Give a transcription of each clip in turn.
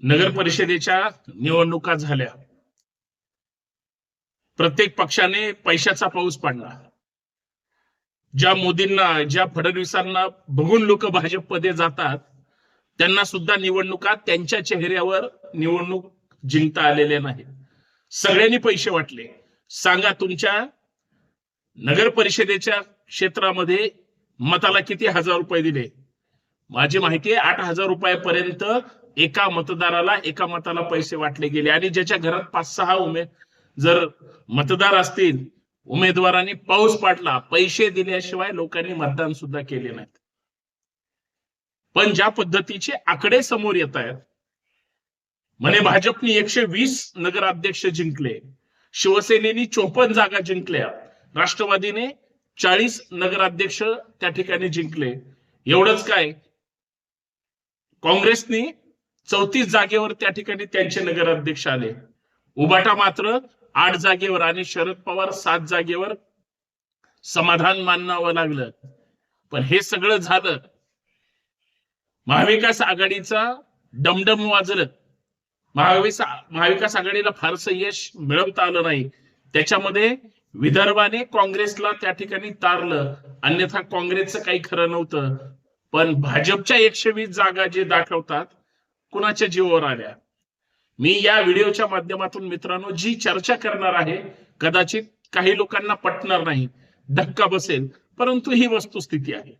नगर परिषदेच्या निवडणुका झाल्या. प्रत्येक पक्षाने पैशाचा पाऊस पाडला. ज्या मोदींना, ज्या फडणवीसांना बघून लोक भाजपमध्ये जातात, त्यांना सुद्धा निवडणुका त्यांच्या चेहऱ्यावर निवडणूक जिंकता आलेल्या नाही. सगळ्यांनी पैसे वाटले. सांगा, तुमच्या नगर परिषदेच्या क्षेत्रामध्ये मताला किती हजार रुपये दिले? माझी माहिती आहे 8,000 रुपयापर्यंत एका मतदाराला, एका मताला पैसे वाटले गेले. आणि ज्याच्या घरात 5-6 जर मतदार असतील, उमेदवारांनी पाऊस पाडला, पैसे दिल्याशिवाय लोकांनी मतदान सुद्धा केले नाहीत. पण ज्या पद्धतीचे आकडे समोर येत आहेत, म्हणे भाजपने 120 नगराध्यक्ष जिंकले, शिवसेनेने 54 जागा जिंकल्या, राष्ट्रवादीने 40 नगराध्यक्ष त्या ठिकाणी जिंकले. एवढंच काय, काँग्रेसने 34 जागेवर त्या ठिकाणी त्यांचे नगराध्यक्ष आले. उबाटा मात्र 8 जागेवर आणि शरद पवार 7 जागेवर समाधान मानावं लागलं. पण हे सगळं झालं, महाविकास आघाडीचा डमडम वाजलं. महाविकास आघाडीला फारसं यश मिळवता आलं नाही. त्याच्यामध्ये विदर्भाने काँग्रेसला त्या ठिकाणी तारलं, अन्यथा काँग्रेसचं काही खरं नव्हतं. पण भाजपच्या 120 जागा जे दाखवतात, कुणाच्या जीवावर आल्या? मी या व्हिडिओच्या माध्यमातून मित्रांनो जी चर्चा करणार आहे, कदाचित काही लोकांना पटणार नाही, धक्का बसेल, परंतु ही वस्तुस्थिती आहे.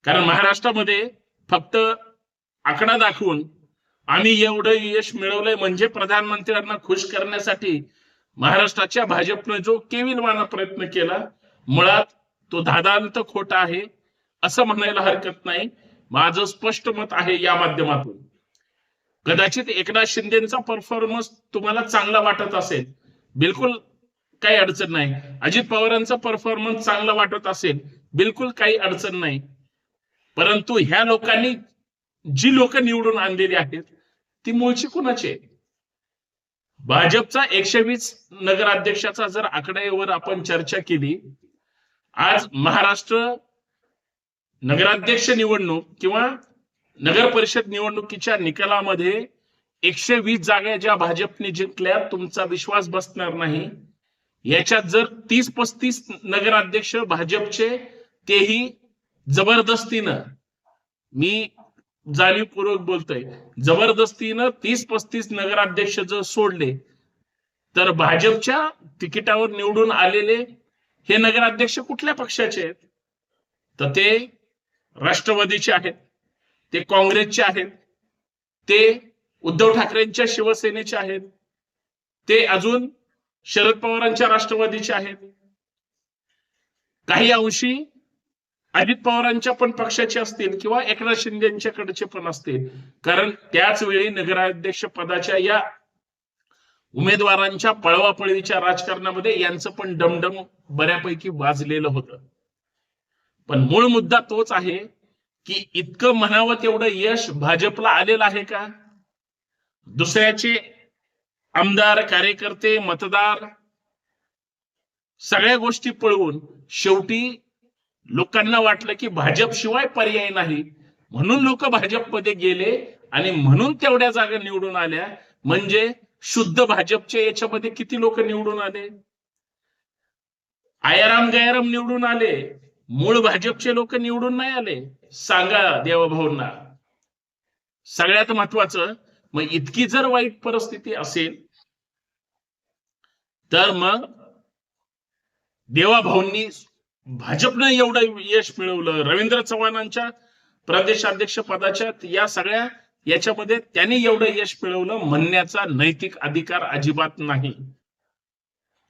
कारण महाराष्ट्रामध्ये फक्त आकडा दाखवून आम्ही एवढं यश मिळवलंय म्हणजे प्रधानमंत्र्यांना खुश करण्यासाठी महाराष्ट्राच्या भाजपने जो केविलवाणा प्रयत्न केला, मुळात तो धादांत खोटा आहे असं म्हणायला हरकत नाही. माझं स्पष्ट मत आहे या माध्यमातून. कदाचित एकनाथ शिंदेचा परफॉर्मन्स तुम्हाला चांगला वाटत असेल, बिलकुल काही अडचण नाही. अजित पवारांचा परफॉर्मन्स चांगला वाटत असेल, बिलकुल काही अडचण नाही. परंतु ह्या लोकांनी जी लोक निवडून आणलेली आहेत ती मूळची कुणाची आहे? भाजपचा 120 नगराध्यक्षाचा जर आकड्यावर आपण चर्चा केली, आज महाराष्ट्र नगराध्यक्ष निवडणूक किंवा नगर परिषद निवडणुकीच्या निकालामध्ये 120 जागा ज्या भाजपने जिंकल्या, तुमचा विश्वास बसणार नाही. याच्यात जर 30-35 नगराध्यक्ष भाजपचे, तेही जबरदस्तीनं, मी जाणीवपूर्वक बोलतोय, जबरदस्तीनं 30-35 नगराध्यक्ष जर सोडले, तर भाजपच्या तिकिटावर निवडून आलेले हे नगराध्यक्ष कुठल्या पक्षाचे आहेत? तर ते राष्ट्रवादीचे आहेत, ते काँग्रेसचे आहेत, ते उद्धव ठाकरेंच्या शिवसेनेचे आहेत, ते अजून शरद पवारांच्या राष्ट्रवादीचे आहेत, काही अंशी अजित पवारांच्या पण पक्षाचे असतील किंवा एकनाथ शिंदेच्याकडचे पण असतील. कारण त्याच वेळी नगराध्यक्ष पदाच्या या उमेदवारांच्या पळवापळवीच्या राजकारणामध्ये यांचं पण डमडम बऱ्यापैकी वाजलेलं होतं. पण मूळ मुद्दा तोच आहे की इतकं म्हणावं तेवढं यश भाजपला आलेलं आहे का? दुसऱ्याचे आमदार, कार्यकर्ते, मतदार सगळ्या गोष्टी पळवून शेवटी लोकांना वाटलं की भाजप शिवाय पर्याय नाही, म्हणून लोक भाजपमध्ये गेले आणि म्हणून तेवढ्या जागा निवडून आल्या. म्हणजे शुद्ध भाजपचे याच्यामध्ये किती लोक निवडून आले? आयाराम गयाराम निवडून आले, मूळ भाजपचे लोक निवडून नाही आले. सांगा देवाभाऊंना. सगळ्यात महत्वाचं, मग इतकी जर वाईट परिस्थिती असेल तर मग देवाभाऊंनी, भाजपनं एवढं यश मिळवलं, रवींद्र चव्हाणांच्या प्रदेशाध्यक्ष पदाच्या या सगळ्या याच्यामध्ये त्यांनी एवढं यश मिळवलं म्हणण्याचा नैतिक अधिकार अजिबात नाही,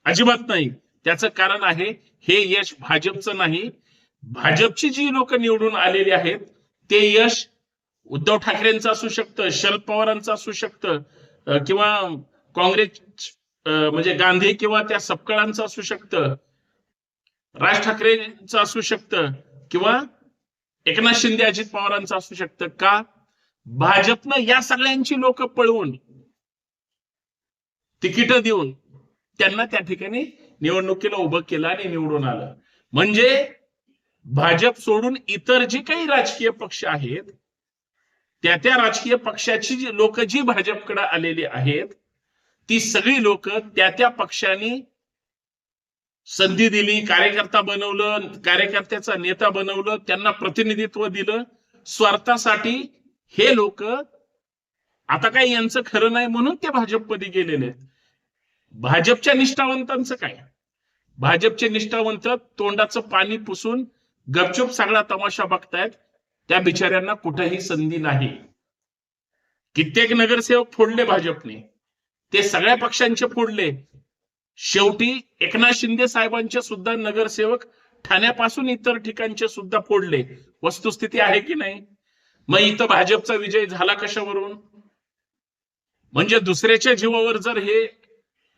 अजिबात नाही. त्याचं कारण आहे, हे यश भाजपचं नाही, भाजपची जी लोक निवडून आलेली आहेत ते यश उद्धव ठाकरेंचं असू शकतं, शरद पवारांचं असू शकतं, किंवा काँग्रेस म्हणजे गांधी किंवा त्या सपकाळांचं असू शकतं, राज ठाकरेंचं असू शकतं, किंवा एकनाथ शिंदे अजित पवारांचं असू शकतं. का? भाजपनं या सगळ्यांची लोक पळवून तिकीट देऊन त्यांना त्या ठिकाणी निवडणुकीला उभं केलं आणि निवडून आलं. म्हणजे भाजप सोडून इतर जे काही राजकीय पक्ष आहेत त्या त्या राजकीय पक्षाची जी लोक जी भाजपकडे आलेली आहेत ती सगळी लोक त्या त्या पक्षांनी संधी दिली, कार्यकर्ता बनवलं, कार्यकर्त्याचा नेता बनवलं, त्यांना प्रतिनिधित्व दिलं स्वार्थासाठी. हे लोक आता काही यांचं खरं नाही म्हणून ते भाजपमध्ये गेलेले आहेत. भाजपच्या निष्ठावंतांचं काय? भाजपचे निष्ठावंत तोंडाचं पाणी पुसून गपचूप सगळा तमाशा बघतायत. त्या बिचाऱ्यांना कुठेही संधी नाही. कित्येक नगरसेवक फोडले भाजपने, ते सगळ्या पक्षांचे फोडले. शेवटी एकनाथ शिंदे साहेबांचे सुद्धा नगरसेवक ठाण्यापासून इतर ठिकाणचे सुद्धा फोडले. वस्तुस्थिती आहे की नाही? मग इथं भाजपचा विजय झाला कशावरून? म्हणजे दुसऱ्याच्या जीवावर जर हे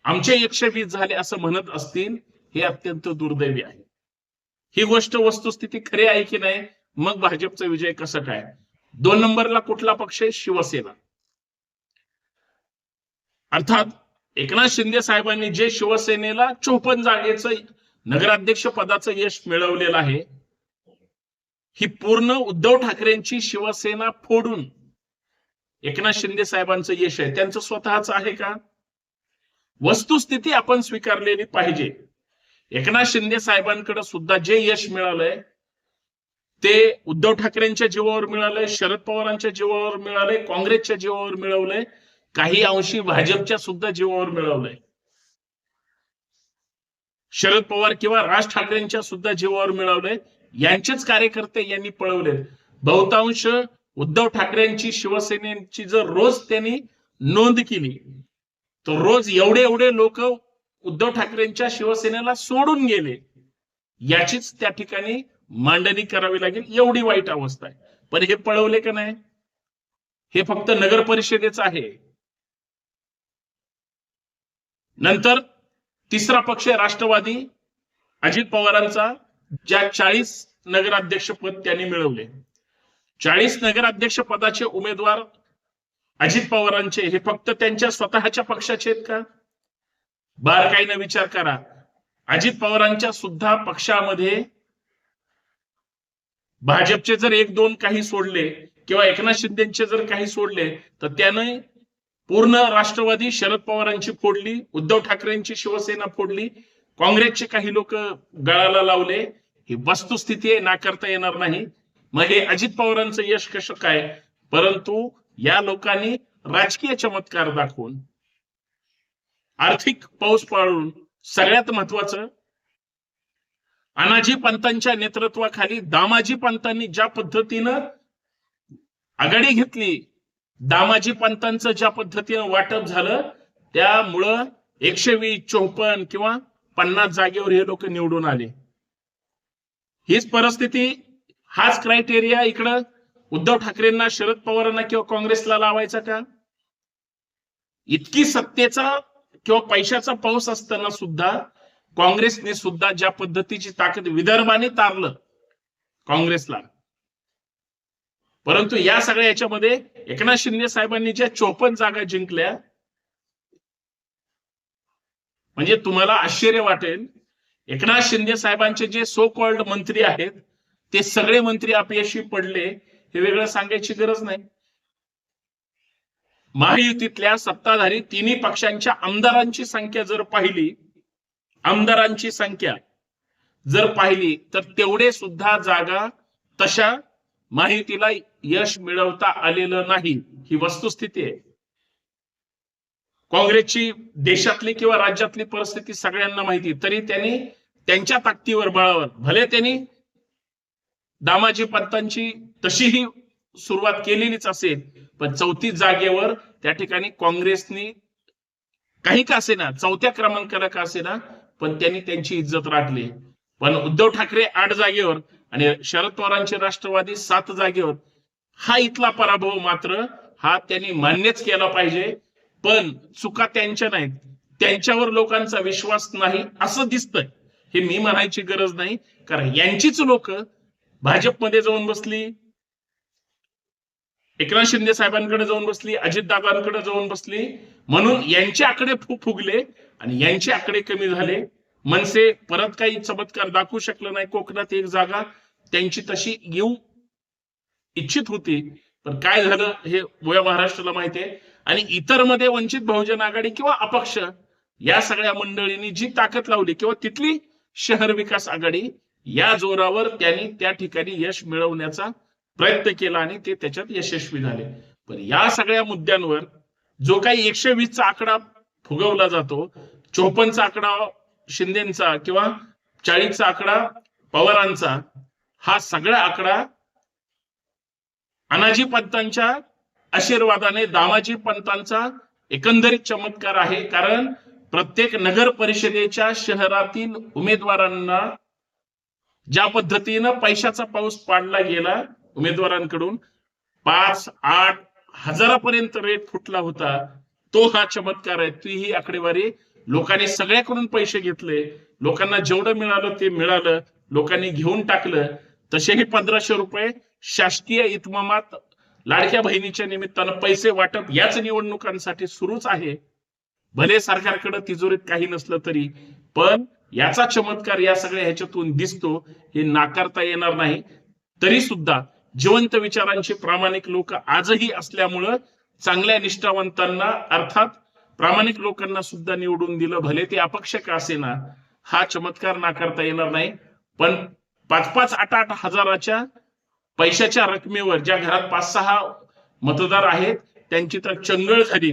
आमचे 120 झाले असं म्हणत असतील, हे अत्यंत दुर्दैवी आहे. ही गोष्ट वस्तुस्थिती खरी आहे की नाही? मग भाजपचा विजय कसं काय? 2 नंबरला कुठला पक्ष आहे? शिवसेना. अर्थात एकनाथ शिंदे साहेबांनी जे शिवसेनेला 54 जागेचं नगराध्यक्ष पदाचं यश मिळवलेलं आहे, ही पूर्ण उद्धव ठाकरेंची शिवसेना फोडून एकनाथ शिंदे साहेबांचं यश आहे. त्यांचं स्वतःच आहे का? वस्तुस्थिती आपण स्वीकारलेली पाहिजे. एकनाथ शिंदे साहेबांकडे सुद्धा जे यश मिळालंय ते उद्धव ठाकरेंच्या जीवावर मिळालंय, शरद पवारांच्या जीवावर मिळालंय, काँग्रेसच्या जीवावर मिळवलंय, काही अंशी भाजपच्या सुद्धा जीवावर मिळवलंय. शरद पवार किंवा राज ठाकरेंच्या सुद्धा जीवावर मिळवलंय. यांचेच कार्यकर्ते यांनी पळवले. बहुतांश उद्धव ठाकरेंची शिवसेनेची जर रोज त्यांनी नोंद केली तर रोज एवढे लोक उद्धव ठाकरेंच्या शिवसेनेला सोडून गेले, याचीच त्या ठिकाणी मांडणी करावी लागेल. एवढी वाईट अवस्था आहे. पण हे पळवले का नाही? हे फक्त नगर परिषदेचं आहे. नंतर तिसरा पक्ष राष्ट्रवादी अजित पवारांचा, ज्या 40 नगराध्यक्ष पद त्यांनी मिळवले. 40 नगराध्यक्ष पदाचे उमेदवार अजित पवारांचे हे फक्त त्यांच्या स्वतःच्या पक्षाचे आहेत का? बारकाईने विचार करा. अजित पवारांच्या सुद्धा पक्षामध्ये भाजपचे जर 1-2 काही सोडले किंवा एकनाथ शिंदेचे जर काही सोडले तर त्याने पूर्ण राष्ट्रवादी शरद पवारांची फोडली, उद्धव ठाकरेंची शिवसेना फोडली, काँग्रेसचे काही लोक गळाला लावले. ही वस्तुस्थिती आहे, नाकारता येणार नाही. मग हे अजित पवारांचं यश कसं काय? परंतु या लोकांनी राजकीय चमत्कार दाखवून, आर्थिक पाऊस पाडून, सगळ्यात महत्वाचं अनाजी पंतांच्या नेतृत्वाखाली दामाजी पंतांनी ज्या पद्धतीनं आघाडी घेतली, दामाजी पंतांचं ज्या पद्धतीनं वाटप झालं, त्यामुळं 120, 54 किंवा 50 जागेवर हे लोक निवडून आले. हीच परिस्थिती, हाच क्रायटेरिया इकडं उद्धव ठाकरेंना, शरद पवारांना किंवा काँग्रेसला लावायचा का? इतकी सत्तेचा किंवा पैशाचा पाऊस असताना सुद्धा काँग्रेसने सुद्धा ज्या पद्धतीची ताकद विदर्भाने तारलं काँग्रेसला. परंतु या सगळ्या याच्यामध्ये एकनाथ शिंदे साहेबांनी ज्या 54 जागा जिंकल्या, म्हणजे तुम्हाला आश्चर्य वाटेल, एकनाथ शिंदे साहेबांचे जे सो कॉल्ड मंत्री आहेत ते सगळे मंत्री अपयशी पडले, हे वेगळं सांगायची गरज नाही. महायुतीतल्या सत्ताधारी तिन्ही पक्षांच्या आमदारांची संख्या जर पाहिली, तर तेवढे सुद्धा जागा तशा महायुतीला यश मिळवता आलेलं नाही. ही वस्तुस्थिती आहे. काँग्रेसची देशातली किंवा राज्यातली परिस्थिती सगळ्यांना माहिती, तरी त्यांनी त्यांच्या ताकदीवर, बळावर, भले त्यांनी दामाजी पंतांची तशीही सुरुवात केलेलीच असेल, पण 34 जागेवर त्या ठिकाणी काँग्रेसनी काही का असेना, 4थ्या क्रमांकाला का असेना, पण त्यांनी त्यांची इज्जत राखली. पण उद्धव ठाकरे 8 जागेवर आणि शरद पवारांचे राष्ट्रवादी 7 जागेवर, हा इथला पराभव मात्र हा त्यांनी मान्यच केला पाहिजे. पण चुका त्यांच्या नाहीत, त्यांच्यावर लोकांचा विश्वास नाही असं दिसतंय. हे मी म्हणायची गरज नाही, कारण यांचीच लोक भाजपमध्ये जाऊन बसली, एकनाथ शिंदे साहेबांकडे जाऊन बसली, अजितदादांकडे जाऊन बसली, म्हणून यांचे आकडे फुगले आणि यांचे आकडे कमी झाले. मनसे परत काही चमत्कार दाखवू शकलं नाही. कोकणात 1 जागा त्यांची तशी येऊ इच्छित होती, पण काय झालं हे गोव्या महाराष्ट्राला माहिती आहे. आणि इतर मध्ये वंचित बहुजन आघाडी किंवा अपक्ष या सगळ्या मंडळींनी जी ताकद लावली किंवा तिथली शहर विकास आघाडी या जोरावर त्यांनी त्या ठिकाणी यश मिळवण्याचा प्रयत्न केला आणि ते त्याच्यात यशस्वी झाले. पण या सगळ्या मुद्द्यांवर जो काही 120चा आकडा फुगवला जातो, 54चा आकडा शिंदेचा किंवा 40चा आकडा पवारांचा, हा सगळा आकडा अनाजी पंतांच्या आशीर्वादाने, दामाजी पंतांचा एकंदरीत चमत्कार आहे. कारण प्रत्येक नगर परिषदेच्या शहरातील उमेदवारांना ज्या पद्धतीनं पैशाचा पाऊस पाडला गेला उमेदवारांकडून, 5-8 हजारापर्यंत रेट फुटला होता, तो हा चमत्कार आहे. ती ही आकडेवारी लोकांनी सगळ्याकडून पैसे घेतले, लोकांना जेवढं मिळालं ते मिळालं, लोकांनी घेऊन टाकलं. तसेही 1500 रुपये शासकीय इतमामात लाडक्या बहिणीच्या निमित्तानं पैसे वाटप याच निवडणुकांसाठी सुरूच आहे. भले सरकारकडे तिजोरीत काही नसलं तरी, पण याचा चमत्कार या सगळ्या ह्याच्यातून दिसतो, हे नाकारता येणार नाही. तरी सुद्धा जिवंत विचारांचे प्रामाणिक लोक आजही असल्यामुळं चांगल्या निष्ठावंतांना अर्थात प्रामाणिक लोकांना सुद्धा निवडून दिलं, भले ते अपक्ष का असेना. हा चमत्कार नाकारता येणार नाही. पण 5-5, 8-8 हजाराच्या पैशाच्या रकमेवर ज्या घरात 5-6 मतदार आहेत त्यांची तर चंगळ झाली,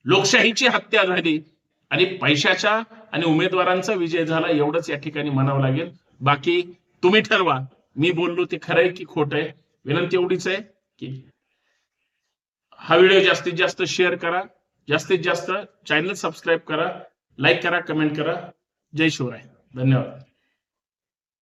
लोकशाहीची हत्या झाली आणि पैशाच्या आणि उमेदवारांचा विजय झाला, एवढंच या ठिकाणी म्हणावं लागेल. बाकी तुम्ही ठरवा, मी बोललो ते खरंय की खोट आहे. विनंती एवढीच आहे की हा व्हिडिओ जास्तीत जास्त शेअर करा, जास्तीत जास्त चॅनल सबस्क्राईब करा, लाईक करा, कमेंट करा. जय शिवराय. धन्यवाद.